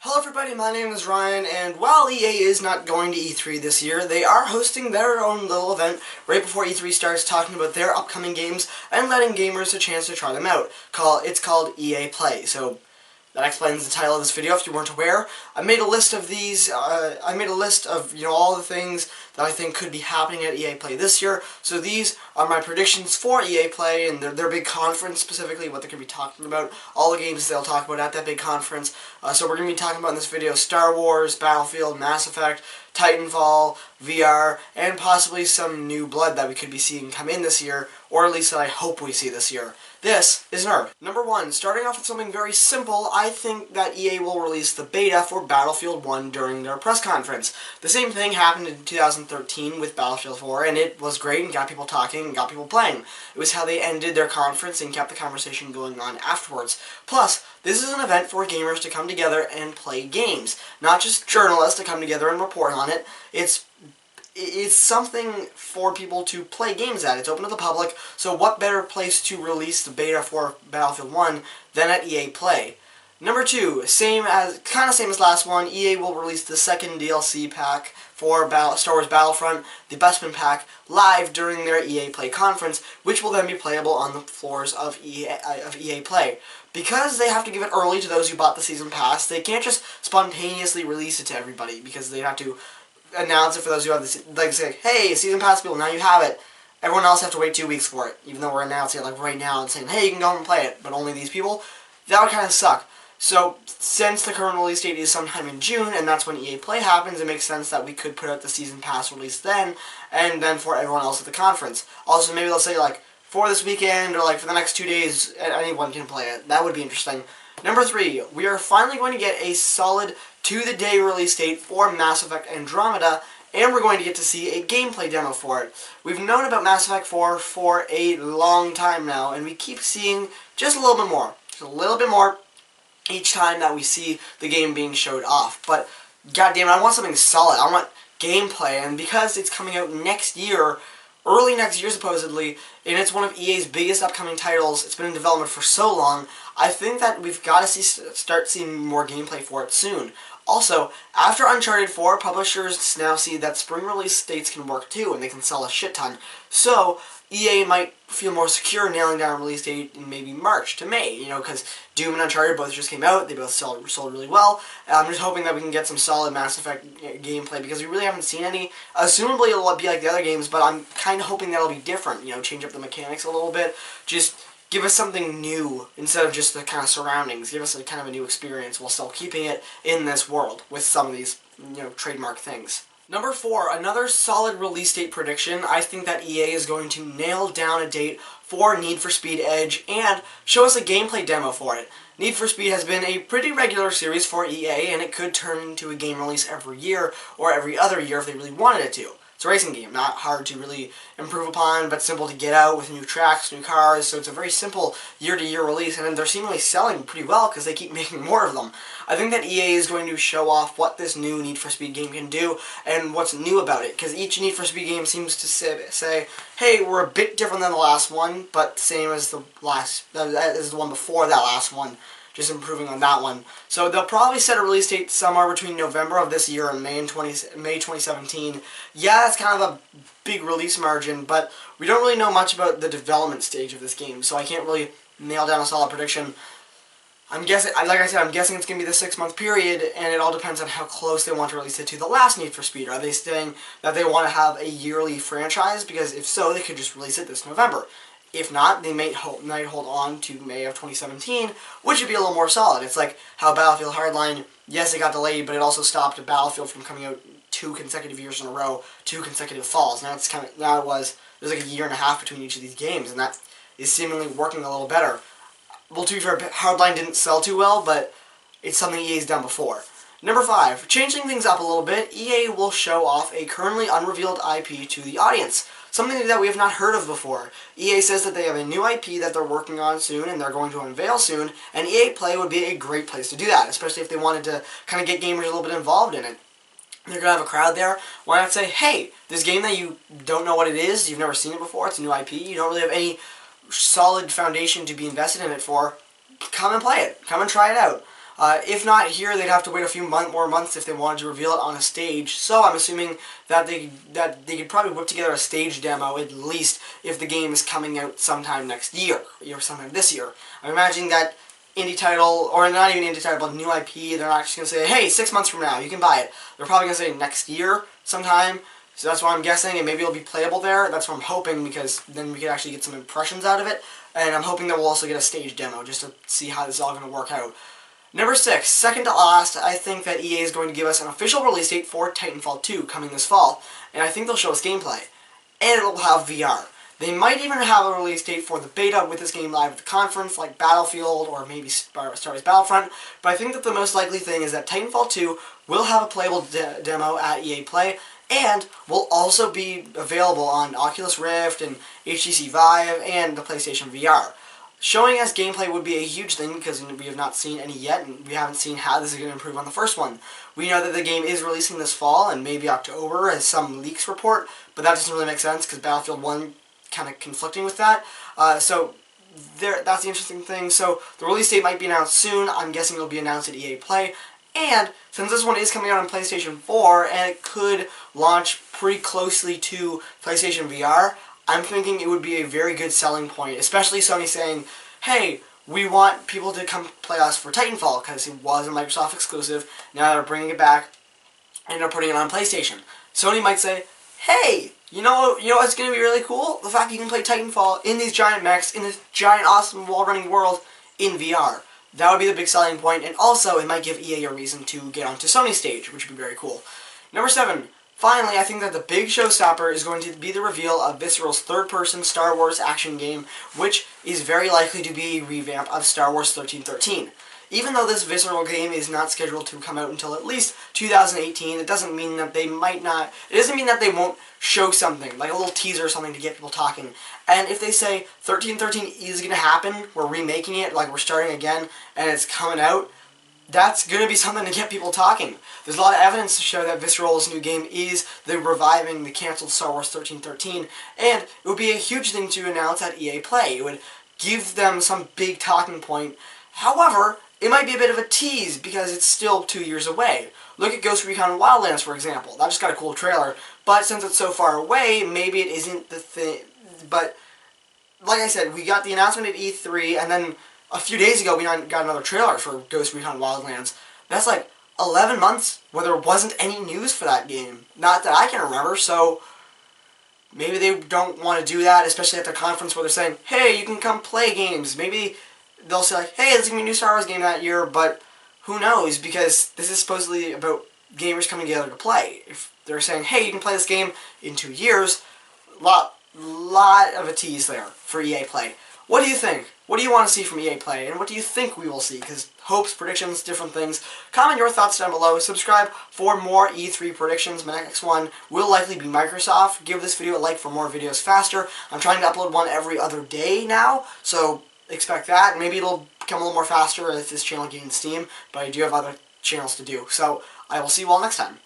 Hello everybody, my name is Ryan, and while EA is not going to E3 this year, they are hosting their own little event right before E3 starts, talking about their upcoming games and letting gamers a chance to try them out. It's called EA Play, so that explains the title of this video if you weren't aware. I made a list of all the things that I think could be happening at EA Play this year. So these are my predictions for EA Play and their big conference, specifically what they're going to be talking about, all the games they'll talk about at that big conference. So we're going to be talking about in this video Star Wars, Battlefield, Mass Effect, Titanfall, VR, and possibly some new blood that we could be seeing come in this year, or at least that I hope we see this year. This is Nerd. Number 1, starting off with something very simple, I think that EA will release the beta for Battlefield 1 during their press conference. The same thing happened in 2013 with Battlefield 4, and it was great and got people talking and got people playing. It was how they ended their conference and kept the conversation going on afterwards. Plus, this is an event for gamers to come together and play games, not just journalists to come together and report on it. It's something for people to play games at. It's open to the public, so what better place to release the beta for Battlefield 1 than at EA Play? Number 2, same as last one, EA will release the second DLC pack for Star Wars Battlefront, the Bestman pack, live during their EA Play conference, which will then be playable on the floors of EA Play. Because they have to give it early to those who bought the Season Pass, they can't just spontaneously release it to everybody, because they have to announce it for those who have this, like say, hey, Season Pass people, now you have it. Everyone else have to wait 2 weeks for it, even though we're announcing it like right now and saying, hey, you can go and play it, but only these people. That would kind of suck. So, since the current release date is sometime in June, and that's when EA Play happens, it makes sense that we could put out the Season Pass release then, and then for everyone else at the conference. Also, maybe let's say, like, for this weekend, or like for the next 2 days, anyone can play it. That would be interesting. Number 3, we are finally going to get a solid to-the-day release date for Mass Effect Andromeda, and we're going to get to see a gameplay demo for it. We've known about Mass Effect 4 for a long time now, and we keep seeing just a little bit more. Just a little bit more each time that we see the game being showed off. But, goddamn it, I want something solid. I want gameplay, and because it's coming out next year, early next year supposedly, and it's one of EA's biggest upcoming titles, it's been in development for so long, I think that we've got to start seeing more gameplay for it soon. Also, after Uncharted 4, publishers now see that spring release dates can work too, and they can sell a shit ton. So, EA might feel more secure nailing down a release date in maybe March to May, because Doom and Uncharted both just came out, they both sold really well. I'm just hoping that we can get some solid Mass Effect gameplay, because we really haven't seen any. Assumably it'll be like the other games, but I'm kind of hoping that'll be different, change up the mechanics a little bit, just give us something new instead of just the kind of surroundings. Give us a kind of a new experience while still keeping it in this world with some of these, trademark things. Number 4, another solid release date prediction. I think that EA is going to nail down a date for Need for Speed Edge and show us a gameplay demo for it. Need for Speed has been a pretty regular series for EA, and it could turn into a game release every year or every other year if they really wanted it to. It's a racing game, not hard to really improve upon, but simple to get out with new tracks, new cars, so it's a very simple year-to-year release, and they're seemingly selling pretty well because they keep making more of them. I think that EA is going to show off what this new Need for Speed game can do and what's new about it, because each Need for Speed game seems to say, hey, we're a bit different than the last one, but same as the one before that last one. Just improving on that one. So they'll probably set a release date somewhere between November of this year and May 2017. Yeah, that's kind of a big release margin, but we don't really know much about the development stage of this game, so I can't really nail down a solid prediction. I'm guessing, like I said, I'm guessing it's going to be the 6-month period, and it all depends on how close they want to release it to the last Need for Speed. Are they saying that they want to have a yearly franchise? Because if so, they could just release it this November. If not, they might hold on to May of 2017, which would be a little more solid. It's like how Battlefield Hardline, yes, it got delayed, but it also stopped Battlefield from coming out 2 consecutive years in a row, 2 consecutive falls. Now there's like a year and a half between each of these games, and that is seemingly working a little better. Well, to be fair, Hardline didn't sell too well, but it's something EA's done before. Number 5, changing things up a little bit, EA will show off a currently unrevealed IP to the audience. Something that we have not heard of before. EA says that they have a new IP that they're working on soon and they're going to unveil soon, and EA Play would be a great place to do that, especially if they wanted to kind of get gamers a little bit involved in it. They're going to have a crowd there. Why not say, hey, this game that you don't know what it is, you've never seen it before, it's a new IP, you don't really have any solid foundation to be invested in it for, come and play it. Come and try it out. If not here, they'd have to wait a few more months if they wanted to reveal it on a stage. So I'm assuming that they could probably whip together a stage demo at least if the game is coming out sometime next year or sometime this year. I'm imagining that indie title, or not even indie title, but new IP, they're not just going to say, hey, 6 months from now, you can buy it. They're probably going to say next year sometime. So that's what I'm guessing, and maybe it'll be playable there. That's what I'm hoping, because then we could actually get some impressions out of it. And I'm hoping that we'll also get a stage demo, just to see how this is all going to work out. Number 6, second to last, I think that EA is going to give us an official release date for Titanfall 2 coming this fall. And I think they'll show us gameplay. And it'll have VR. They might even have a release date for the beta with this game live at the conference, like Battlefield or maybe Star Wars Battlefront. But I think that the most likely thing is that Titanfall 2 will have a playable demo at EA Play, and will also be available on Oculus Rift and HTC Vive and the PlayStation VR. Showing us gameplay would be a huge thing because we have not seen any yet, and we haven't seen how this is going to improve on the first one. We know that the game is releasing this fall and maybe October, as some leaks report, but that doesn't really make sense because Battlefield 1 kind of conflicting with that. So that's the interesting thing. So the release date might be announced soon. I'm guessing it'll be announced at EA Play. And since this one is coming out on PlayStation 4 and it could launch pretty closely to PlayStation VR, I'm thinking it would be a very good selling point, especially Sony saying, hey, we want people to come play us for Titanfall because it was a Microsoft exclusive. Now they're bringing it back and they're putting it on PlayStation. Sony might say, hey, you know what's going to be really cool? The fact that you can play Titanfall in these giant mechs, in this giant awesome wall-running world in VR. That would be the big selling point, and also it might give EA a reason to get onto Sony's stage, which would be very cool. Number 7, finally, I think that the big showstopper is going to be the reveal of Visceral's third-person Star Wars action game, which is very likely to be a revamp of Star Wars 1313. Even though this Visceral game is not scheduled to come out until at least 2018, it doesn't mean that they might not, it doesn't mean that they won't show something, like a little teaser or something to get people talking. And if they say 1313 is going to happen, we're remaking it, like we're starting again, and it's coming out, that's going to be something to get people talking. There's a lot of evidence to show that Visceral's new game is reviving the canceled Star Wars 1313, and it would be a huge thing to announce at EA Play. It would give them some big talking point. However, it might be a bit of a tease because it's still 2 years away. Look at Ghost Recon Wildlands, for example. That just got a cool trailer, but since it's so far away, maybe it isn't the thing. But like I said, we got the announcement at E3, and then a few days ago we got another trailer for Ghost Recon Wildlands. That's like 11 months where there wasn't any news for that game. Not that I can remember, so maybe they don't want to do that, especially at the conference where they're saying, hey, you can come play games. Maybe they'll say, like, hey, there's going to be a new Star Wars game that year, but who knows, because this is supposedly about gamers coming together to play. If they're saying, hey, you can play this game in 2 years, lot of a tease there for EA Play. What do you think? What do you want to see from EA Play, and what do you think we will see? Because hopes, predictions, different things. Comment your thoughts down below. Subscribe for more E3 predictions. My next one will likely be Microsoft. Give this video a like for more videos faster. I'm trying to upload one every other day now, so expect that. Maybe it'll become a little more faster if this channel gains steam, but I do have other channels to do. So I will see you all next time.